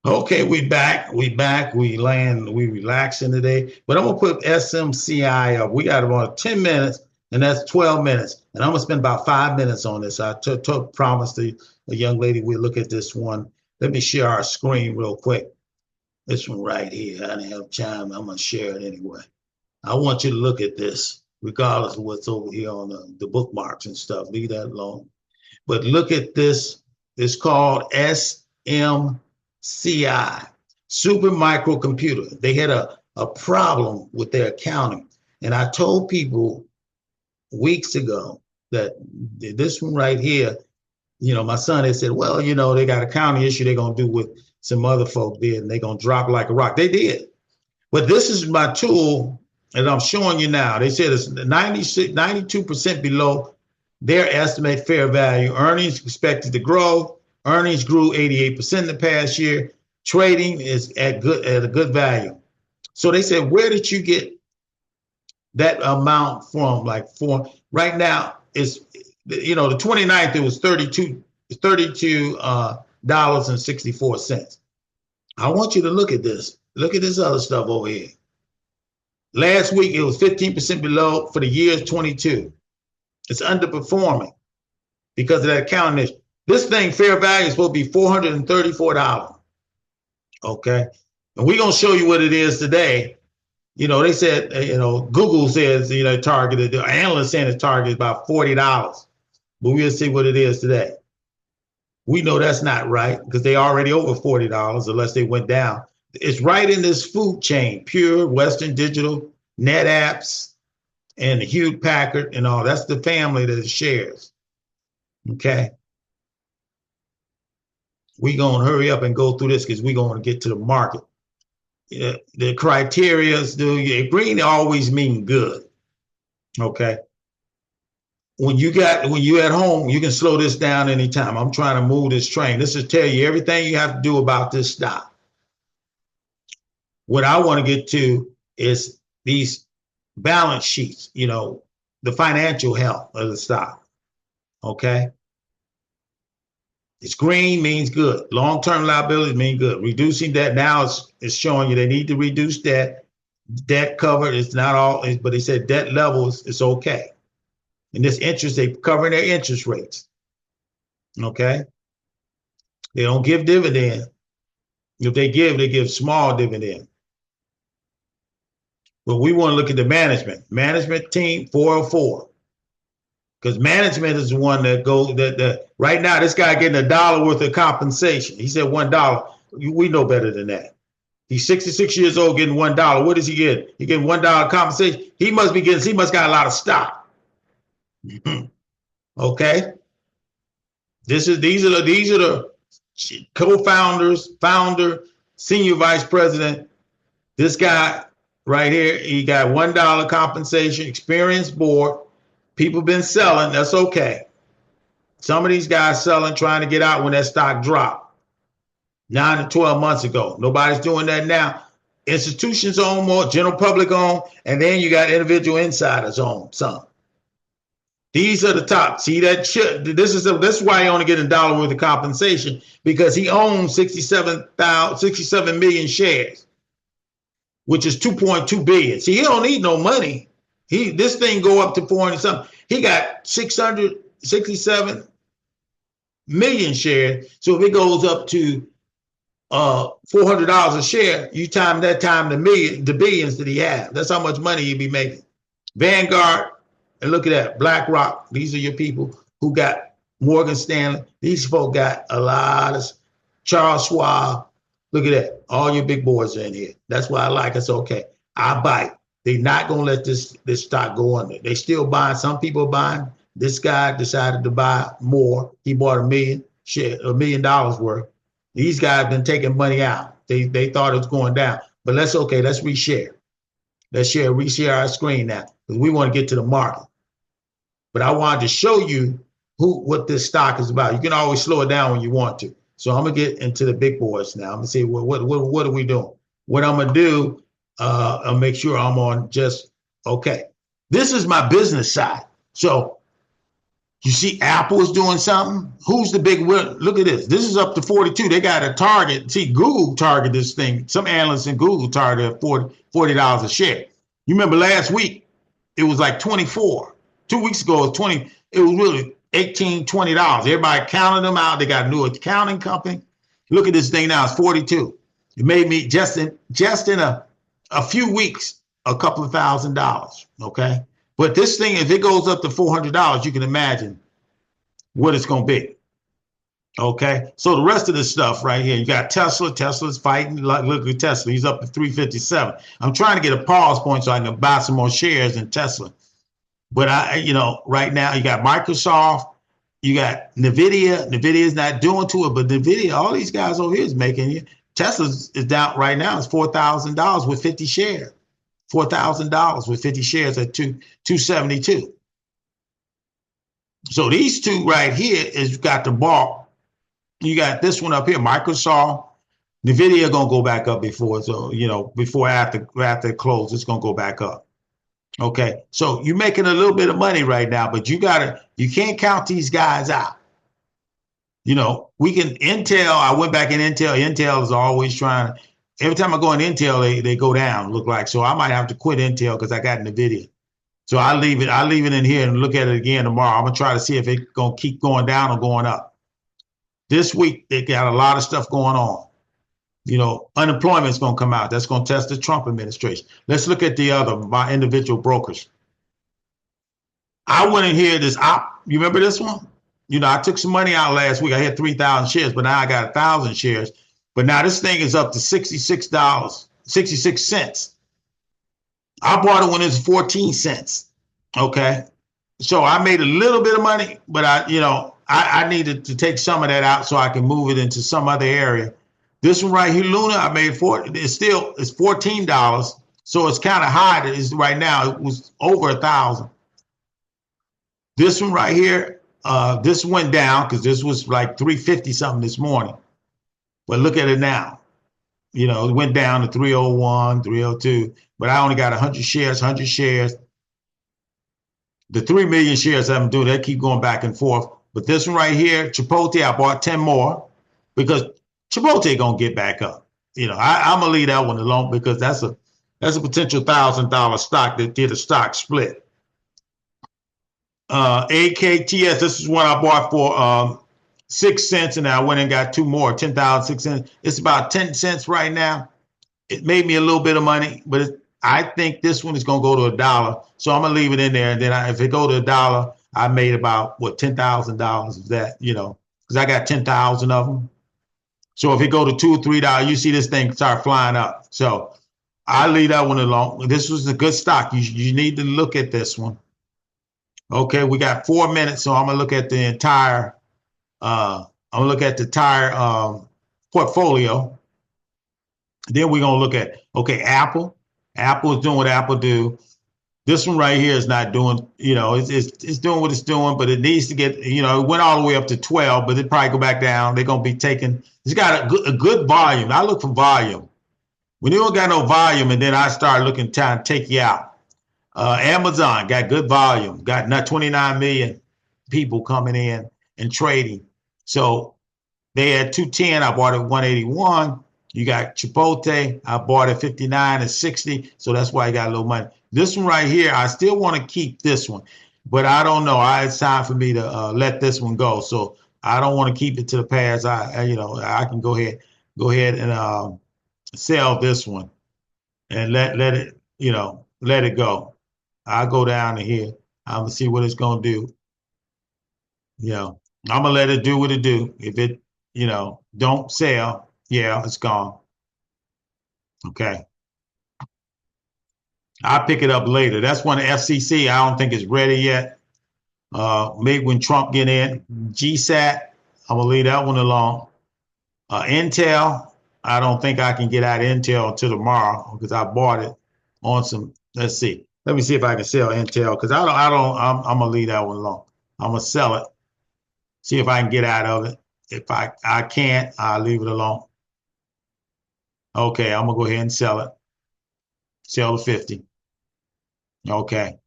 Okay, we back. We back. We land. We relaxing today. But I'm gonna put SMCI up. We got about 10 minutes, and that's 12 minutes. And I'm gonna spend about 5 minutes on this. I took promised the young lady we'll look at this one. Let me share our screen real quick. This one right here. I didn't have time. I'm gonna share it anyway. I want you to look at this, regardless of what's over here on the bookmarks and stuff. Leave that alone. But look at this. It's called SMCI, Super Microcomputer. They had a problem with their accounting. And I told people weeks ago that this one right here, my son had said, well, they got a accounting issue they're going to do with some other folk did, and they're going to drop like a rock. They did. But this is my tool that I'm showing you now. They said it's 92% below their estimate fair value. Earnings expected to grow. Earnings grew 88% in the past year. Trading is at a good value. So they said, where did you get that amount from? Like for right now, it's the 29th, it was $32.64. I want you to look at this. Look at this other stuff over here. Last week, it was 15% below for the year 22. It's underperforming because of that accounting issue. This thing, fair value, is supposed to be $434. Okay. And we're going to show you what it is today. They said, Google says, targeted, the analyst saying it's targeted about $40. But we'll see what it is today. We know that's not right because they already over $40 unless they went down. It's right in this food chain, Pure, Western Digital, NetApps, and Hewlett Packard and all. That's the family that it shares. Okay. We're going to hurry up and go through this because we're going to get to the market. The criteria, green always mean good. Okay. When you at home, you can slow this down anytime. I'm trying to move this train. This is tell you everything you have to do about this stock. What I want to get to is these balance sheets, the financial health of the stock. Okay. It's green means good. Long-term liabilities mean good. Reducing debt now is showing you they need to reduce debt. Debt covered is not all, but they said debt levels is okay. And this interest, they covering their interest rates. Okay. They don't give dividend. If they give small dividend. But we want to look at the management team 404. Because management is the one that goes that right now this guy getting $1 worth of compensation. He said $1. We know better than that. He's 66 years old getting $1. What does he get? He getting $1 compensation. He must got a lot of stock. Okay. These are the co-founders, founder, senior vice president. This guy right here, he got $1 compensation, experienced board. People been selling. That's okay. Some of these guys selling, trying to get out when that stock dropped 9 to 12 months ago. Nobody's doing that now. Institutions own more, general public own, and then you got individual insiders own some. These are the top. See that shit. This is why he only getting $1 worth of compensation, because he owns 67 million shares, which is 2.2 billion. See, he don't need no money. This thing go up to 400 something. He got 667 million shares. So if it goes up to $400 a share, you time that time the billions that he have. That's how much money he'd be making. Vanguard, and look at that, BlackRock. These are your people who got Morgan Stanley. These folk got a lot of Charles Schwab. Look at that. All your big boys are in here. That's why I like it's okay. I bite. They're not going to let this stock go under. They still buying. Some people are buying. This guy decided to buy more. He bought $1 million worth. These guys been taking money out. They thought it was going down. But that's okay. Let's reshare. Reshare our screen now because we want to get to the market. But I wanted to show you what this stock is about. You can always slow it down when you want to. So I'm going to get into the big boys now. I'm going to see what are we doing? What I'm going to do, I'll make sure I'm on just, okay. This is my business side. So You see Apple is doing something. Who's the big winner? Look at this. This is up to 42. They got a target. See, Google target this thing. Some analysts in Google target at $40 a share. You remember last week, it was like 24. 2 weeks ago, it was 20. It was really 18, $20. Everybody counted them out. They got a new accounting company. Look at this thing now. It's 42. It made me just in a few weeks, a couple of $1,000. Okay. But this thing, if it goes up to $400, you can imagine what it's going to be. Okay. So the rest of this stuff right here, you got Tesla. Tesla's fighting. Look at Tesla. He's up to 357. I'm trying to get a pause point so I can buy some more shares in Tesla. But right now you got Microsoft, you got NVIDIA. NVIDIA's not doing to it, but NVIDIA, all these guys over here is making you. Tesla is down right now. It's $4,000 with 50 shares. $4,000 with 50 shares at 272. So these two right here is got the ball. You got this one up here, Microsoft. NVIDIA gonna go back up before, so before after it closes, it's gonna go back up. Okay, so you're making a little bit of money right now, but you can't count these guys out. We can Intel. I went back in Intel. Intel is always trying to. Every time I go in Intel, they go down. Look like so. I might have to quit Intel because I got NVIDIA. So I leave it in here and look at it again tomorrow. I'm gonna try to see if it's gonna keep going down or going up. This week they got a lot of stuff going on. Unemployment's gonna come out. That's gonna test the Trump administration. Let's look at my individual brokers. I went in here you remember this one? I took some money out last week. I had 3,000 shares, but now I got 1,000 shares. But now this thing is up to $66, 66 cents. I bought it when it was 14 cents. Okay. So I made a little bit of money, but I needed to take some of that out so I can move it into some other area. This one right here, Luna, I made it's $14. So it's kind of high. Right now, it was over 1,000. This one right here, this went down because this was like 350 something this morning. But look at it now. It went down to 301, 302, but I only got 100 shares. The 3 million shares I'm doing, they keep going back and forth. But this one right here, Chipotle, I bought 10 more because Chipotle gonna get back up. I'm gonna leave that one alone because that's a potential $1,000 stock that did a stock split. AKTS, this is one I bought for 6 cents, and I went and got two more, 10,006 cents. It's about 10 cents right now. It made me a little bit of money, but I think this one is going to go to $1. So I'm going to leave it in there. And then if it go to $1, I made about $10,000 of that, because I got 10,000 of them. So if it go to $2 or $3, you see this thing start flying up. So I leave that one alone. This was a good stock. You need to look at this one. Okay, we got 4 minutes, so I'm gonna look at the entire. Portfolio. Then we're gonna look at Apple. Apple is doing what Apple do. This one right here is not doing. It's doing what it's doing, but it needs to get. It went all the way up to 12, but it probably go back down. They're gonna be taking. It's got a good volume. I look for volume. When you don't got no volume, and then I start looking trying to take you out. Amazon got good volume. Got not 29 million people coming in and trading. So they had 210. I bought it at 181. You got Chipotle. I bought it 59 and 60. So that's why I got a little money. This one right here, I still want to keep this one, but I don't know. It's time for me to let this one go. So I don't want to keep it to the past. I can go ahead and sell this one and let it go. I'll go down to here. I'm gonna see what it's gonna do. I'm gonna let it do what it do. If it, don't sell, it's gone. Okay. I'll pick it up later. That's one FCC. I don't think it's ready yet. Maybe when Trump get in. GSAT, I'm gonna leave that one alone. Intel, I don't think I can get out of Intel until tomorrow because I bought it on some. Let's see. Let me see if I can sell Intel because I'm gonna leave that one alone. I'm gonna sell it. See if I can get out of it. If I can't, I'll leave it alone. Okay, I'm gonna go ahead and sell it. Sell the 50. Okay.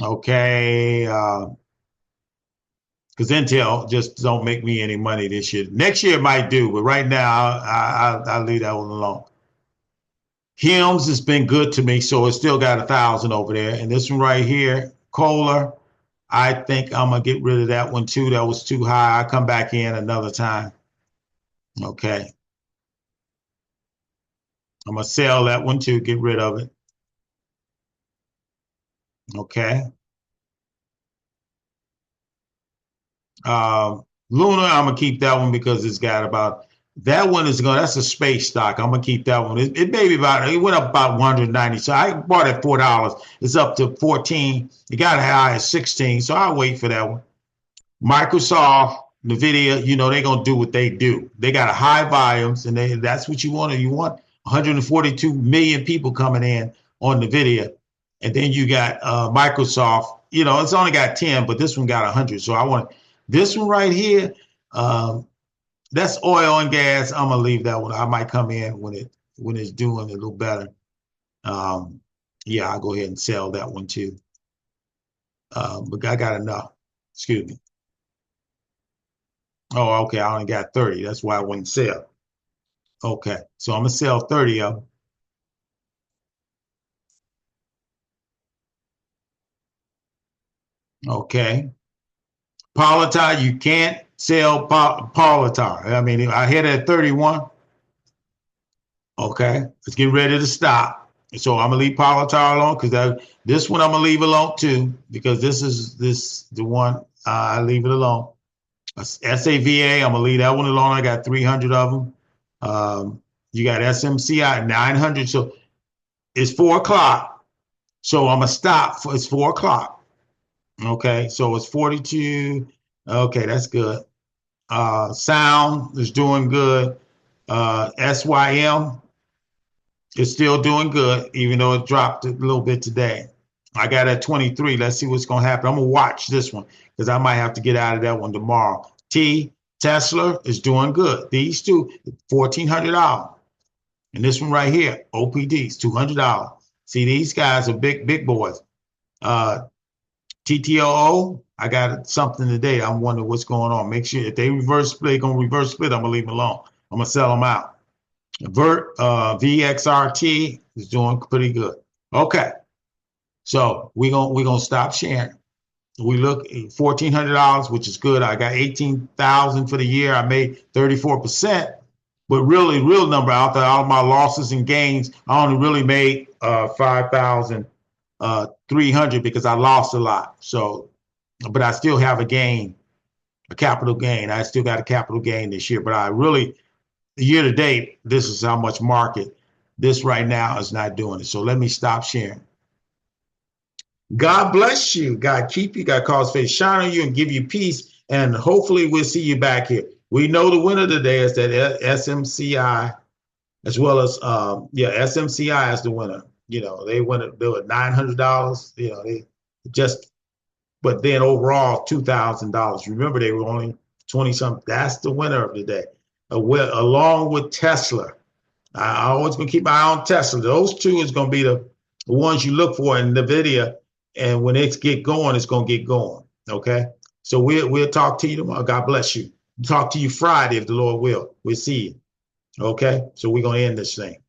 Okay. Because Intel just don't make me any money this year. Next year it might do, but right now I'll leave that one alone. Hims has been good to me, so it's still got 1,000 over there. And this one right here, Kohler, I think I'm gonna get rid of that one too. That was too high. I'll come back in another time. Okay. I'm gonna sell that one too, get rid of it. Okay. Luna, I'm gonna keep that one because it's got about that one is going. That's a space stock. I'm gonna keep that one. It may be about. It went up about 190. So I bought it at $4. It's up to 14. It got high at 16. So I'll wait for that one. Microsoft, Nvidia, they're gonna do what they do. They got a high volumes, and that's what you want. You want 142 million people coming in on Nvidia, and then you got Microsoft. It's only got 10, but this one got 100. So I want this one right here. That's oil and gas. I'm gonna leave that one. I might come in when it's doing a little better. Yeah, I'll go ahead and sell that one too. But I got enough. Excuse me. Oh, okay. I only got 30. That's why I wouldn't sell. Okay. So I'm gonna sell 30 of them. Okay. Politar, you can't sell Politar. I mean, I hit it at 31. Okay. Let's get ready to stop. So I'm gonna leave Politar alone because this one I'm gonna leave alone too, because this is the one I leave it alone. SAVA, I'm gonna leave that one alone. I got 300 of them. You got SMCI 900. So it's 4 o'clock. So I'm gonna stop. It's 4 o'clock. Okay, so it's 42. Okay, that's good. Sound is doing good. SYM is still doing good, even though it dropped a little bit today. I got at 23. Let's see what's going to happen. I'm going to watch this one because I might have to get out of that one tomorrow. Tesla is doing good. These two, $1,400. And this one right here, OPD, is $200. See, these guys are big boys. TTOO, I got something today. I'm wondering what's going on. Make sure if they reverse split, going to reverse split, I'm going to leave them alone. I'm going to sell them out. VXRT is doing pretty good. Okay. So we're gonna stop sharing. We look $1,400, which is good. I got 18,000 for the year. I made 34%, but really, real number out there, all of my losses and gains, I only really made 5,300 because I lost a lot. So, but I still have a gain, a capital gain. I still got a capital gain this year, but I really, year to date, this is how much market. This right now is not doing it. So let me stop sharing. God bless you. God keep you. God cause face shine on you and give you peace. And hopefully we'll see you back here. We know the winner today is that SMCI, as well as SMCI is the winner. They won it. They were $900. They just, but then overall $2,000. Remember, they were only 20 something. That's the winner of the day. Along with Tesla. I always gonna keep my eye on Tesla. Those two is gonna be the ones you look for in NVIDIA. And when it's get going, it's gonna get going. Okay. So we'll talk to you tomorrow. God bless you. Talk to you Friday if the Lord will. We'll see you. Okay. So we're gonna end this thing.